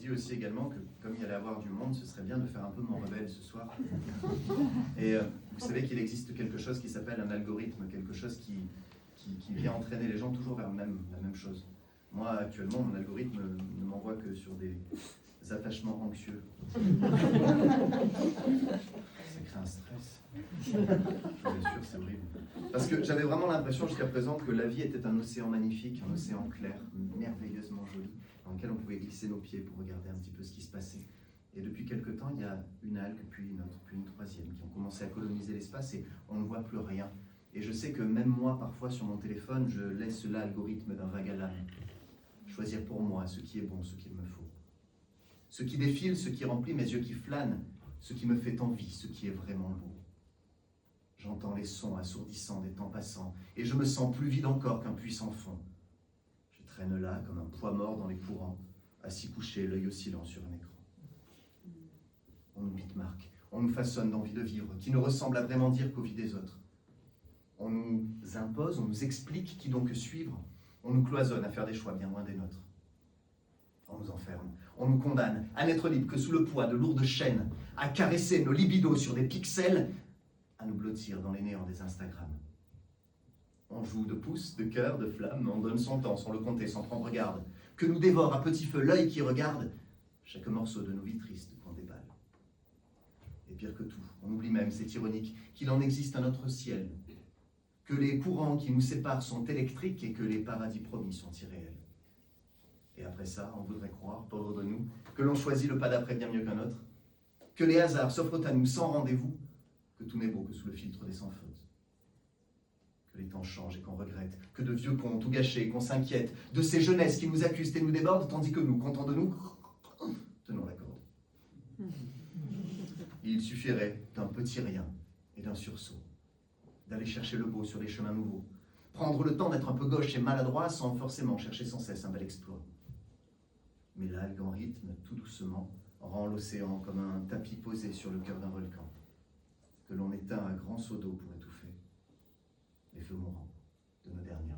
dit aussi également que, comme il y allait avoir du monde, ce serait bien de faire un peu mon rebelle ce soir. Et vous savez qu'il existe quelque chose qui s'appelle un algorithme, quelque chose qui vient entraîner les gens toujours vers la même chose. Moi, actuellement, mon algorithme ne m'envoie que sur des attachements anxieux. Ça crée un stress. Je vous assure, c'est horrible. Parce que j'avais vraiment l'impression jusqu'à présent que la vie était un océan magnifique, un océan clair, merveilleusement joli, dans lequel on pouvait glisser nos pieds pour regarder un petit peu ce qui se passait. Et depuis quelque temps, il y a une algue, puis une autre, puis une troisième, qui ont commencé à coloniser l'espace et on ne voit plus rien. Et je sais que même moi, parfois, sur mon téléphone, je laisse l'algorithme d'un vague à l'âme choisir pour moi ce qui est bon, ce qu'il me faut. Ce qui défile, ce qui remplit mes yeux qui flânent, ce qui me fait envie, ce qui est vraiment beau. J'entends les sons assourdissants des temps passants, et je me sens plus vide encore qu'un puissant fond. Je traîne là comme un poids mort dans les courants, assis couché, l'œil oscillant sur un écran. On nous bitmarque, on nous façonne d'envie de vivre, qui ne ressemble à vraiment dire qu'aux vies des autres. On nous impose, on nous explique qui donc suivre, on nous cloisonne à faire des choix bien loin des nôtres. On nous enferme, on nous condamne à n'être libre que sous le poids de lourdes chaînes, à caresser nos libidos sur des pixels, à nous blottir dans les néants des Instagram. On joue de pouces, de cœurs, de flammes, on donne son temps sans le compter, sans prendre garde, que nous dévore à petit feu l'œil qui regarde chaque morceau de nos vies tristes qu'on déballe. Et pire que tout, on oublie même, c'est ironique, qu'il en existe un autre ciel, que les courants qui nous séparent sont électriques et que les paradis promis sont irréels. Et après ça, on voudrait croire, pauvre de nous, que l'on choisit le pas d'après bien mieux qu'un autre, que les hasards s'offrent à nous sans rendez-vous, que tout n'est beau que sous le filtre des sans fautes, que les temps changent et qu'on regrette, que de vieux ponts tout gâchés et qu'on s'inquiète, de ces jeunesses qui nous accusent et nous débordent, tandis que nous, contents de nous, tenons la corde. Il suffirait d'un petit rien et d'un sursaut, d'aller chercher le beau sur des chemins nouveaux, prendre le temps d'être un peu gauche et maladroit sans forcément chercher sans cesse un bel exploit. Mais l'algue en rythme, tout doucement, rend l'océan comme un tapis posé sur le cœur d'un volcan, que l'on éteint à grands seaux d'eau pour étouffer les feux mourants de nos dernières